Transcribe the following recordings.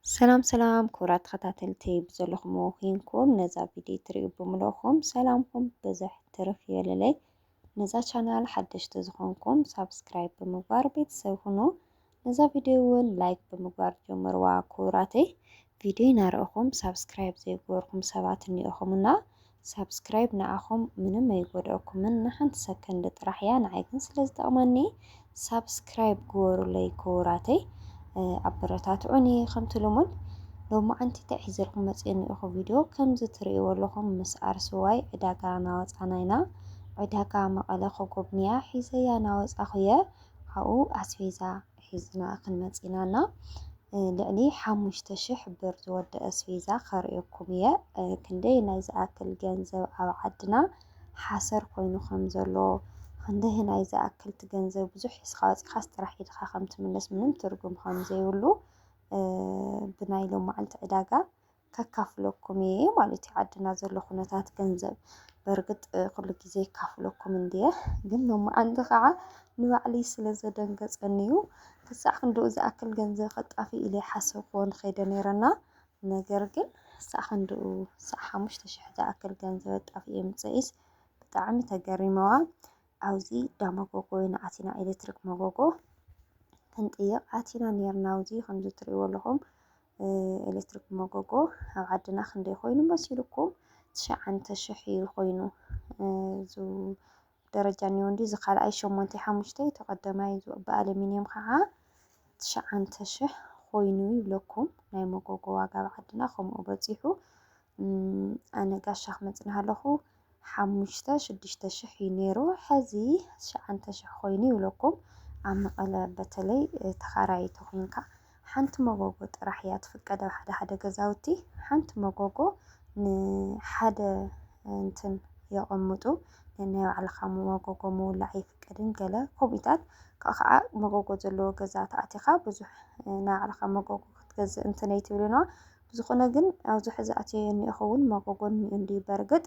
ሰላም ክቡራት ተኸታተልቲ ብዘለኹምዎ ኮይንኩም ነዛ ቪድዮ ትሪኡ ብምልኹም ሰላምኩም ብዙሕ ትርፍ ይበለለይ። ነዛ ቻናል ሓደሽቲ ዝኾንኩም ሳብስክራይብ ብምግባር ቤተሰብ ሁኑ። ነዛ ቪድዮ እውን ላይክ ብምግባር ጀምርዋ ክቡራተይ። ቪድዮ እናርአኹም ሳብስክራይብ ዘይገበርኩም ሰባት እኒአኹምና ሳብስክራይብ ንዓኹም ምንም ኣይጎድአኩምን ንሓንቲ ሰከንድ ጥራሕ እያ ንዓይ ግን ስለዝጠቕመኒ ሳብስክራይብ ግበሩለይ ክቡራተይ። ኣበረታትዑኒ ከምቲ ልሙድ ሎማዓንቲ እንታይ ሒዘልኩም መፅአ እኒአኹ ቪድዮ ከምዚ ትሪእዎ ኣለኹም ምስ ዓርሰዋይ ዕዳጋ እናወፃና ኢና። ዕዳጋ መቐለ ከጎብንያ ሒዘያ እናወፃኹ እየ። ካብኡ ኣስቤዛ ሒዝና ክንመፅእ ኢና እና ልዕሊ 5,000 ብር ዝወድእ ኣስቤዛ ከርእየኩም እየ። ክንደይ ናይ ዝኣክል ገንዘብ ኣብ ዓድና ሓሰር ኮይኑ ከም ዘሎ ክንደይ ናይ ዝኣክል እቲ ገንዘብ ብዙሕ ሒዝካ ወፂእካ ጥራሕ ኢድካ ከም ትምለስ ምንም ትርጉም ከም ዘይብሉ ብናይ ሎማዓንቲ ዕዳጋ ከካፍለኩም እየ ማለት እዩ። ዓድና ዘሎ ኩነታት ገንዘብ በርግጥ ኩሉ ግዜ የካፍለኩም እንድየ ግን ሎማዓንቲ ከዓ ንባዕለይ ስለ ዘደንገፀኒ እዩ። ክሳዕ ክንድኡ ዝኣክል ገንዘብ ከጣፊ ኢለ ይሓሰብክዎ ንኸይደ ነይረና ነገር ግን ክሳዕ ክንድኡ ክሳዕ 5,000 ዝኣክል ገንዘብ ኣጣፊአየ ምፅኢስ ብጣዕሚ ተገሪመዋ። ኣብዚ ዳ መጎጎ ኢና ኣቲና ኤሌክትሪክ መጎጎ ክንጥይቕ ኣቲና ነርና። ኣብዚ ከምዚ ትሪእዎ ኣለኹም ኤሌክትሪክ መጎጎ ኣብ ዓድና ክንደይ ኮይኑ መሲልኩም 9,000 እዩ ኮይኑ እዚ ደረጃ እኒኦ እንዲ እዚ ካልኣይ 8,500 ተቐዳማይ ብኣለሚንየም ከዓ 9,000 ኮይኑ ይብለኩም ናይ መጎጎ ዋጋ ኣብ ዓድና ከምኡ በፂሑ። ኣነ ጋሻ ክመፅእ እናሃለኹ 5,000-6,000 እዩ ነይሩ ሕዚ 9,000 ኮይኑ ይብለኩም። ኣብ መቐለ በተለይ ተኻራይቲ ኮንካ ሓንቲ መጎጎ ጥራሕ እያ ትፍቀድ ኣብ ሓደ ገዛውቲ ሓንቲ መጎጎ ንሓደ እንትን የቐምጡ ነናይ ባዕልኻ መጎጎ ምውላዕ ኣይፍቀድን ገለ ከምኡታት ካብኡ ከዓ መጎጎ ዘለዎ ገዛ ተኣቲኻ ብዙሕ ናይ ባዕልኻ መጎጎ ክትገዝእ እንትን ኣይትብልና። ብዝኾነ ግን ኣብዚ ሕዚ ኣትየ እኒአኹ እውን መጎጎ እኒአ እንድዩ በርግጥ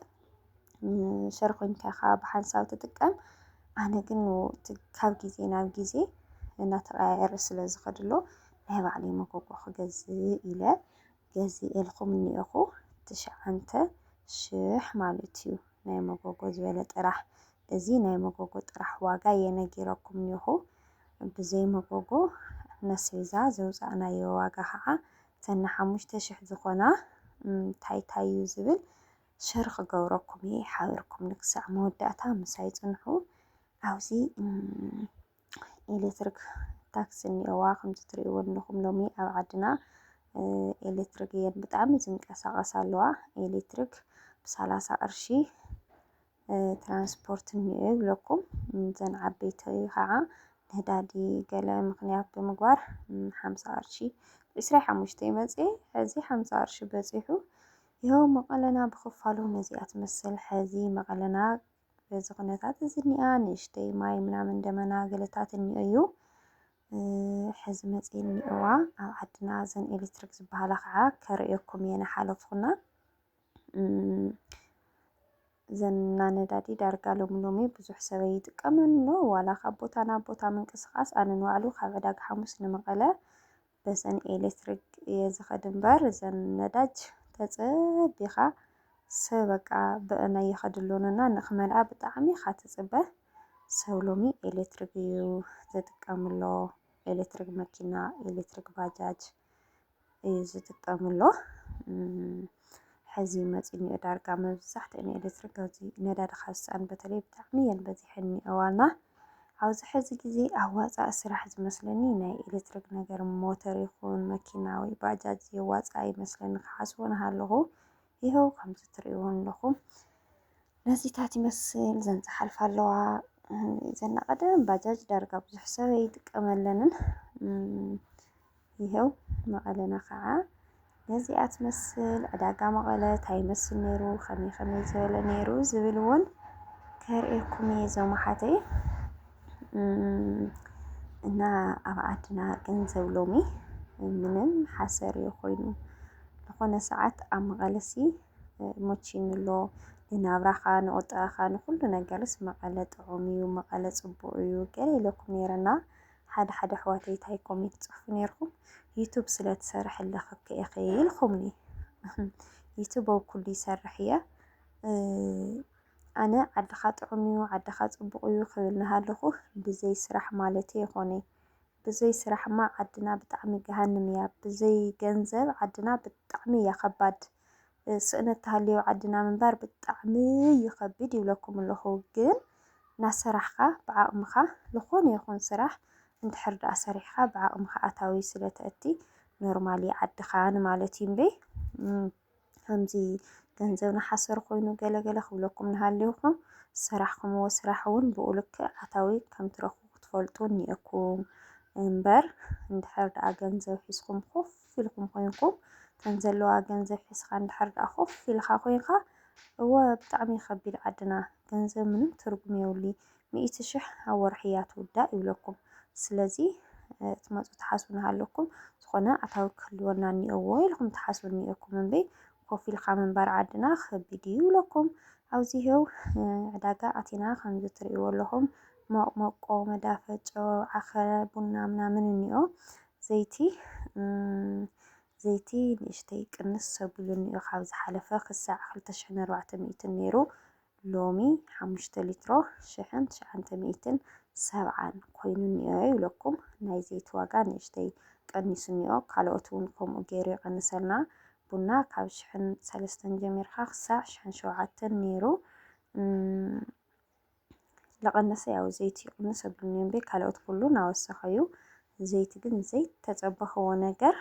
ሸር ኮይንካ ኢኻ ብሓንሳብ ትጥቀም። ኣነ ግን ካብ ግዜ ናብ ግዜ እናተቐያየረ ስለ ዝኸድ ኣሎ ናይ ባዕለይ መጎጎ ክገዝእ ኢለ ገዚአልኩም እኒአኹ 9,000 ማለት እዩ ናይ መጎጎ ዝበለ ጥራሕ። እዚ ናይ መጎጎ ጥራሕ ዋጋ የነጊረኩም እኒአኹ ብዘይ መጎጎ ነስቤዛ ዘውፃእናዮ ዋጋ ከዓ ተን 5,000 ዝኾና እንታይ እዩ ዝብል ሸር ክገብረኩም እየ ሓቢርኩም ንክሳዕ መወዳእታ ምሳይ ፅንሑ። ኣብዚ ኤሌክትሪክ ታክሲ እኒአዋ ከምዚ ትሪእዎ ኣለኹም ሎሚ ኣብ ዓድና ኤሌክትሪክ እየን ብጣዕሚ ዝንቀሳቐሳ ኣለዋ። ኤሌክትሪክ ብ30 ቅርሺ ትራንስፖርት እኒአ ይብለኩም። እዘን ዓበይቲ ከዓ ነዳዲ ገለ ምክንያት ብምግባር 50 ቅርሺ 25 መፅአ ሕዚ 50 ቅርሺ በፂሑ። ይኸው መቐለና ብክፋሉ ነዚኣ ትመስል ሕዚ መቐለና በዚ ኩነታት እዚ እኒኣ ንእሽተይ ማይ ምናምን ደመና ገለታት እኒአ እዩ ሕዚ መፅአ እኒአዋ። ኣብ ዓድና እዘን ኤሌክትሪክ ዝበሃላ ከዓ ከርእየኩም እየ እናሓለፍኩና እዘን ናይ ነዳዲ ዳርጋ ሎሚ ብዙሕ ሰብ ኣይጥቀመን ኖ ዋላ ካብ ቦታ ናብ ቦታ ምንቅስቓስ ኣነ ንባዕሉ ካብ ዕዳጋ ሓሙስ ንመቐለ በዘን ኤሌክትሪክ እየ ዝኸድ እምበር እዘን ነዳጅ ተፀቢኻ ሰብ በቃ ብአና ይኸድ ኣሎና ንኽመልኣ ብጣዕሚ ኢኻ ትፅበ። ሰብ ሎሚ ኤሌክትሪክ እዩ ዝጥቀም ኣሎ ኤሌክትሪክ መኪና ኤሌክትሪክ ባጃጅ እዩ ዝጥቀም ኣሎ። ሕዚ መፂኡ እኒአ ዳርጋ መብዛሕትአን ኤሌክትሪክ ኣብዚ ነዳዲ ካብ ዝስኣን በተለይ ብጣዕሚ እየን በዚሐን እኒአዋና። ኣብዚ ሕዚ ግዜ ኣዋፃኢ ስራሕ ዝመስለኒ ናይ ኤሌክትሪክ ነገር ሞተር ይኹን መኪና ወይ ባጃጅ የዋፅኣ ይመስለኒ ክሓስቦ እናሃለኹ ይኸው ከምዚ ትሪእዎን ኣለኹም ነዚታት ይመስል። እዘን ዝሓልፋ ኣለዋ እዘን ቀደም ባጃጅ ዳርጋ ብዙሕ ሰብ ኣይጥቀመለንን። ይኸው መቐለና ከዓ ነዚኣ ትመስል። ዕዳጋ መቐለ እንታይ ይመስል ነይሩ ከመይ ከመይ ዝበለ ነይሩ ዝብል እውን ከርእየኩም እየ ዘመሓተይ እና ኣብ ዓድና ገንዘብ ሎሚ ምንም ሓሰር እዩ ኮይኑ ዝኾነ ሰዓት ኣብ መቐለሲ ሞቺኑ ኣሎ ንናብራኻ ንቁጠባኻ ንኩሉ ነገርስ መቐለ ጥዑም እዩ መቐለ ፅቡቅ እዩ ገለ ኢለኩም ነይረና ሓደ ኣሕዋተይ እንታይ ኮሜንት ጽሕፉ ነይርኩም ዩቱብ ስለ ትሰርሕ ኣለኸ ኢኸ ኢልኩምኒ ዩቱብ ኣብ ኩሉ ይሰርሕ እየ ኣነ ዓድኻ ጥዑም እዩ ዓድኻ ጽቡቕ እዩ ክብል እናሃለኹ ብዘይ ስራሕ ማለት ይኾነ ብዘይ ስራሕማ ዓድና ብጣዕሚ ገሃንም እያ ብዘይ ገንዘብ ዓድና ብጣዕሚ እያ ከባድ ስእነት ተሃልዮ ዓድና ምንባር ብጣዕሚ ይኸብድ ይብለኩም ኣለኹ ግን ናሰራሕካ ብዓቕምኻ ዝኾነ ይኹን ስራሕ እንድሕር ደኣ ሰሪሕካ ብዓቕምኻ ኣታዊ ስለ ተእቲ ኖርማሊ ዓድኻ ንማለት እዩ እምበይ ከምዚ ገንዘብ ንሓሰር ኮይኑ ገለገለ ክብለኩም ንሃልዩኹም ስራሕኩምዎ ስራሕ እውን ብኡ ልክዕ ኣታዊ ከም ትረኽቡ ክትፈልጡ እኒአኩም እምበር እንድሕር ደኣ ገንዘብ ሒዝኩም ኮፍ ኢልኩም ኮይንኩም ከም ዘለዋ ገንዘብ ሒዝካ እንድሕር ደኣ ኮፍ ኢልካ ኮይንካ እወ ብጣዕሚ ከቢድ ዓድና ገንዘብ ምንም ትርጉም የብሉ 100,000 ኣብ ወርሒ እያ ትውዳእ ይብለኩም ስለዚ ትመፁ ትሓስቡ ንሃለኩም ዝኾነ ኣታዊ ክህልወና እኒአዎ ኢልኩም ትሓስቡ እኒአኩም እምበይ ኮፍ ኢልካ ምንባር ዓድና ከቢድ እዩ ይብለኩም ኣብዚ ሄው ዕዳጋ ኣቲና ከምዚ ትሪእዎ ኣለኹም ሞቆ መዳፈጮ ዓኸ ቡና ምናምን እኒኦ ዘይቲ ንእሽተይ ቅንስ ሰቢሉ እኒኦ ካብ ዝሓለፈ ክሳዕ 2,400 ነይሩ ሎሚ 5 ሊትሮ 1,970 ኮይኑ እኒኦ ይብለኩም ናይ ዘይቲ ዋጋ ንእሽተይ ቀኒሱ እኒኦ ካልኦት እውን ከምኡ ገይሩ ይቐንሰልና ቡና ካብ 1,300 ጀሚርካ ክሳዕ 1,700 ነይሩ ለቐነሰ ያው ዘይቲ ይቕንስ ኣብልኒ እምበይ ካልኦት ኩሉ ናወሰኸ እዩ ዘይቲ ግን ዘይት ተፀበኽዎ ነገር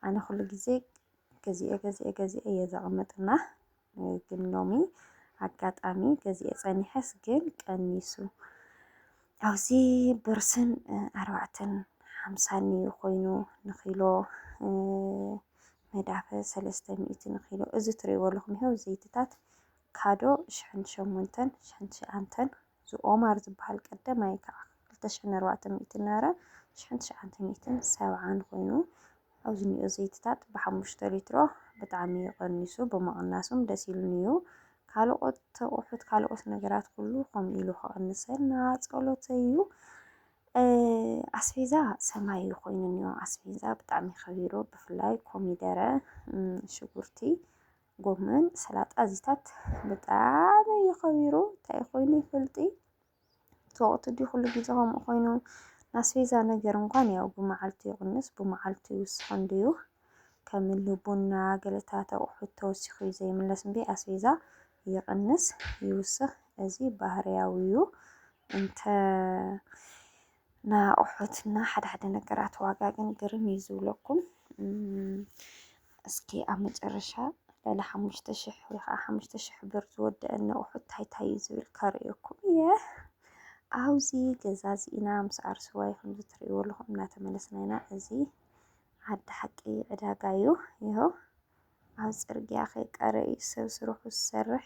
ኣነ ኩሉ ግዜ ገዚአ እየ ዘቕምጥና ግን ሎሚ ኣጋጣሚ ገዚአ ፀኒሐስ ግን ቀኒሱ ኣብዚ ብርስን 450 እዩ ኮይኑ ንኪሎ መዳፈ 300 ንኪሎ እዚ ትሪእዎ ኣለኹም ይኸው ዘይትታት ካዶ 1,800 1,900 ዝኦማር ዝበሃል ቀዳማይ ከዓ 2,400 ነበረ 1,970 ኮይኑ ኣብዚ እኒኦ ዘይትታት ብ5 ሊትሮ ብጣዕሚ ይቐኒሱ ብምቕናሶም ደስ ኢሉኒ እዩ ካልኦት ኣቑሑት ካልኦት ነገራት ኩሉ ከምኡ ኢሉ ክቕንሰልና ፀሎተይ እዩ ኣስቤዛ ሰማይ ኮይኑ እኒኦ ኣስቤዛ ብጣዕሚ ከቢሩ ብፍላይ ኮሚደረ ሽጉርቲ ጎመን ሰላጣ እዚታት ብጣዕሚ እዩ ከቢሩ እንታይ ኮይኑ ይፈልጢ ተወቅቲ ዲ ኩሉ ግዜ ከምኡ ኮይኑ ናስቤዛ ነገር እንኳን ያው ብመዓልቲ ይቕንስ ብመዓልቲ ይውስኽ ድዩ ከምኒ ቡና ገለታት ኣቑሑት ተወሲኹ እዩ ዘይምለስ እምበይ ኣስቤዛ ይቕንስ ይውስኽ እዚ ባህርያዊ እዩ እንተ ንኣቑሑትና ሓደ ነገራት ዋጋ ግን ግርም እዩ ዝብለኩም እስኪ ኣብ መጨረሻ ልዕሊ 5,000 ወይ ከዓ 5,000 ብር ዝወድአና ኣቑሑት እንታይ እዩ ዝብል ከርእየኩም እየ ኣብዚ ገዛዚእና ምስ ኣርሰዋይ ከምዚ ትሪእዎ ኣለኹም እናተመለስና ኢና እዚ ዓዲ ሓቂ ዕዳጋ እዩ ይኸው ኣብ ፅርግያ ከይቀረኢ ሰብ ስርሑ ዝሰርሕ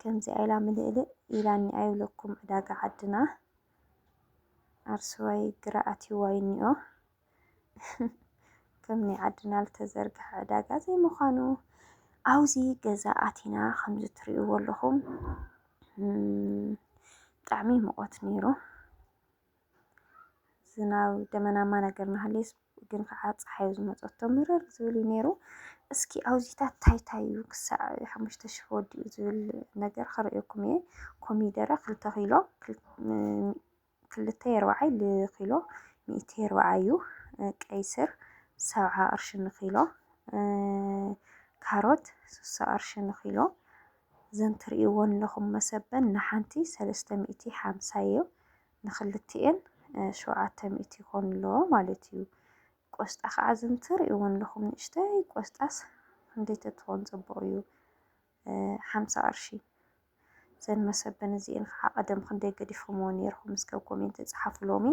ከምዚ ኢላ ምልእልእ ኢላኒ ኣይብለኩም ዕዳጋ ዓድና ኣርሰዋይ ግራኣትይዋ እኒኦ ከም ናይ ዓድና ዝተዘርግሐ ዕዳጋ ዘይምዃኑ ኣብዚ ገዛ ኣቲና ከምዚ ትሪእዎ ኣለኹም ብጣዕሚ ሙቐት ነይሩ ዝናብ ደመናማ ነገር እናሃለየስ ግን ከዓ ፀሓይ ዝመፀቶ ምርር ዝብል ነይሩ እስኪ ኣብዚታት እንታይ እዩ ክሳዕ 5,000 ወዲኡ ዝብል ነገር ከርእየኩም እየ ኮሚደረ 2 ኪሎ 240 ንኪሎ 140 እዩ ቀይስር 70 ቅርሺ ንኪሎ ካሮት 60 ቅርሺ ንኪሎ ዘን ትሪእዎን ኣለኹም መሰበን ንሓንቲ 350 እዩ ንክልቲአን 700 ይኾን ኣለዎ ማለት እዩ ቆስጣ ከዓ ዘን ትሪእዎን ኣለኹም ንእሽተይ ቆስጣስ ክንደይ ትትኾን ፅቡቕ እዩ 50 ቅርሺ ዘን መሰበን እዚአን ከዓ ቀደም ክንደይ ገዲፍኩምዎ ነይርኩም እስከ ኮሜንት ፃሓፉ ሎሚ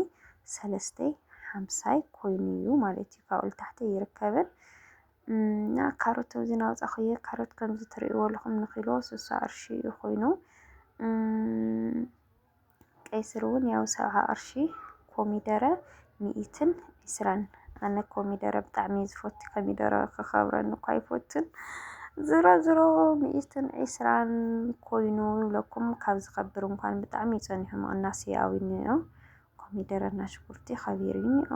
350 ኮይኑ እዩ ማለት እዩ ካብኡ ታሕቲ ይርከብን እና ካሮት ኣብዚ ናውፃኽየ ካሮት ከምዚ ትሪእዎ ኣለኹም ንኪሎ 60 ቅርሺ እዩ ኮይኑ ቀይስር እውን ያው 70 ቅርሺ ኮሚደረ 120 ኣነ ኮሚደረ ብጣዕሚ ዝፈቱ ኮሚደረ ክኸብረኒ እኳ ኣይፈቱን ዝሮ 120 ኮይኑ ይብለኩም ካብ ዝኸብር እንኳን ብጣዕሚ ይፀኒሑ ምቕናስ ያው እኒኦ ኮሚደረና ሽጉርቲ ከቢሩኒኦ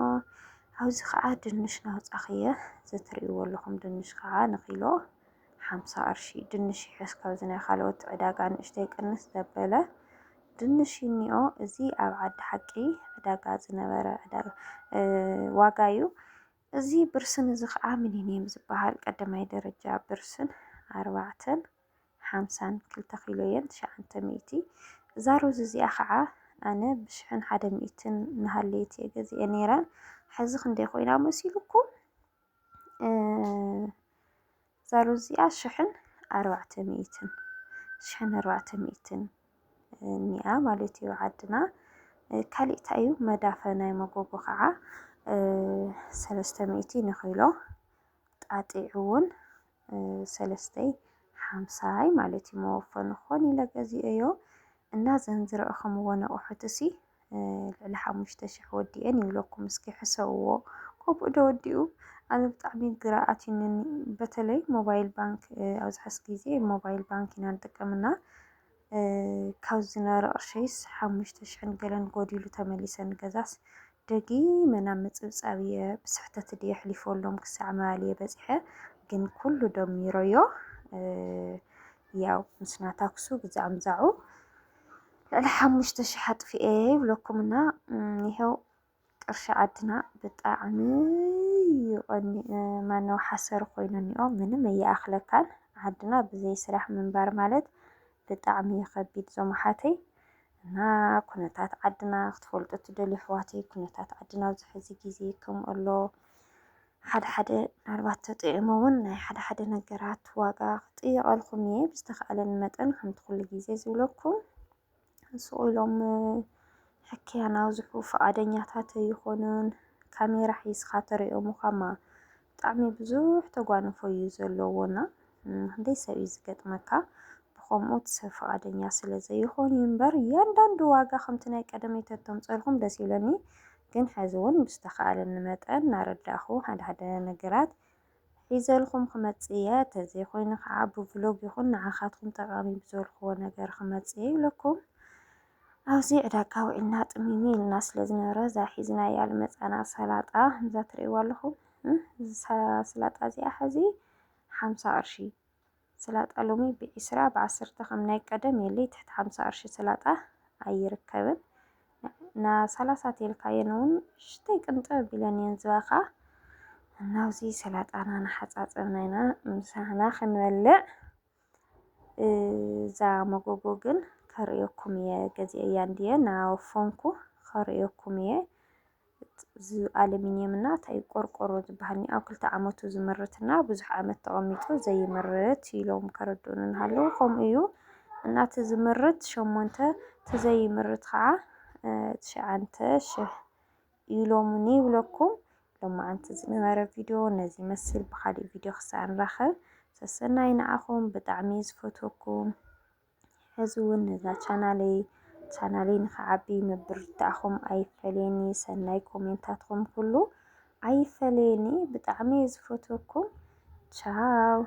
ኣብዚ ከዓ ድንሽ ናውፃኽየ ዘትርእይዎ ኣለኹም ድንሽ ከዓ ንኪሎ 50 ቅርሺ ድንሽ ይሕዝ ካብዚ ናይ ካልኦት ዕዳጋ ንእሽተይ ቅንስ ዘበለ ድንሽ እኒኦ እዚ ኣብ ዓዲ ሓቂ ዕዳጋ ዝነበረ ዋጋ እዩ። እዚ ብርስን እዚ ከዓ ሚሊኒየም ዝበሃል ቀዳማይ ደረጃ ብርስን 450 2 ኪሎ እየን 900 እዛ ሩዝ እዚኣ ከዓ ኣነ ብ1100 እናሃለየት እየ ገዚአ ነይረ ሕዚ ክንደይ ኮይና መሲልኩም እዛ ሩዝ እዚኣ 1400 እኒኣ ማለት እዩ ዓድና ካሊእ እንታይ እዩ መዳፈ ናይ መጎጎ ከዓ 300 ንኪሎ ጣጢዕ እውን 350 ማለት እዩ መወፈ ንኾን ኢለ ገዚአዮ እና ዘን ዝረአኹምዎን ኣቑሑት እሲ ልዕሊ 5000 ወዲአን ይብለኩም እስኪ ሕሰብዎ ከምኡ ዶ ወዲኡ ኣነ ብጣዕሚ ግራ ኣትዩኒ በተለይ ሞባይል ባንክ ኣብዚ ሕዚ ግዜ ሞባይል ባንክ ኢና ንጥቀምና ካብ ዝነበረ ቅርሸይስ 5000 ገለን ጎዲሉ ተመሊሰ ንገዛስ ደጊመ ናብ ምፅብፃብ እየ ብስሕተት ድየ ኣሕሊፈሎም ክሳዕ መባልየ በፂሐ ግን ኩሉ ደሚሮዮ ያው ምስ ናታክሱ ብዛዕምዛዑ ልዕሊ 5000 ኣጥፊአ ይብለኩምና ይኸው ቅርሺ ዓድና ብጣዕሚ ማነው ሓሰር ኮይኑ እኒኦ ምንም እየኣኽለካን ዓድና ብዘይ ስራሕ ምንባር ማለት ብጣዕሚ ከቢድ ዞም ኣሓተይ እና ኩነታት ዓድና ክትፈልጡ ትደልዩ ኣሕዋተይ ኩነታት ዓድና ኣብዚ ሕዚ ግዜ ከምኡ ኣሎ ሓደ ሓደ ምናልባት ተጥዒሞ እውን ናይ ሓደ ሓደ ነገራት ዋጋ ክጥይቀልኩም እየ ብዝተከኣለኒ መጠን ከምቲ ኩሉ ግዜ ዝብለኩም ስቁ ኢሎም ሕክያ ናብዝሑ ፈቃደኛታት ኣይኮኑን ካሜራ ሒዝካ ተሪኦሙካማ ብጣዕሚ ብዙሕ ተጓንፎ እዩ ዘለዎና ክንደይ ሰብ እዩ ዝገጥመካ ብከምኡ እቲ ሰብ ፈቃደኛ ስለዘይኮኑ እምበር እያንዳንዱ ዋጋ ከምቲ ናይ ቀደመይ ተምፀልኩም ደስ ይብለኒ ግን ሕዚ እውን ብዝተከኣለኒ መጠን እናረዳእኹ ሓደ ሓደ ነገራት ሒዘልኩም ክመፅእ እየ ተዘይኮይኑ ከዓ ብቭሎግ ይኹን ንዓኻትኩም ጠቃሚ ብዘበልክዎ ነገር ክመፅእ እየ ይብለኩም ኣብዚ ዕዳጋ ውዒልና ጥምይም ኢልና ስለዝነበረ እዛ ሒዝናያ ዝመፃና ሰላጣ እዛ ትሪእዋ ኣለኹም ሰላጣ እዚኣ ሕዚ 50 ቅርሺ ሰላጣ ሎሚ ብ20 ብ10 ከም ናይ ቀደም የለይ ትሕቲ 50 ቅርሺ ሰላጣ ኣይርከብን ና 30 ተልካየን እውን ሽተይ ቅንጥብ ኢለን እየን ዝባኻ እናብዚ ሰላጣና ናሓፃፅብና ኢና ምሳና ክንበልዕ እዛ መጎጎ ግን ከርእየኩም እየ ገዚአያ እንድየ ናወፈንኩ ከርእየኩም እየ ኣሉሚንየም እና እንታይ ቆርቆሮ ዝበሃል ኣብ 2 ዓመቱ ዝምርትና ብዙሕ ዓመት ተቐሚጡ ዘይምርት ኢሎም ከረድኡና እናሃለዉ ከምኡ እዩ እናቲ ዝምርት 8 ተዘይምርት ከዓ 9,000 ኢሎምኒ ይብለኩም ሎማዓንቲ ዝነበረ ቪድዮ ነዚ መስል ብካሊእ ቪድዮ ክሳዕ ንራኸብ ሰሰናይ ንዓኹም ብጣዕሚ ዝፈትወኩም ሕዚ እውን ነዛ ቻናለይ ንክዓቢ ምብርታዕኹም ኣይፈለየኒ ሰናይ ኮሜንታትኩም ኩሉ ኣይፈለየኒ ብጣዕሚ ዝፈትወኩም ቻው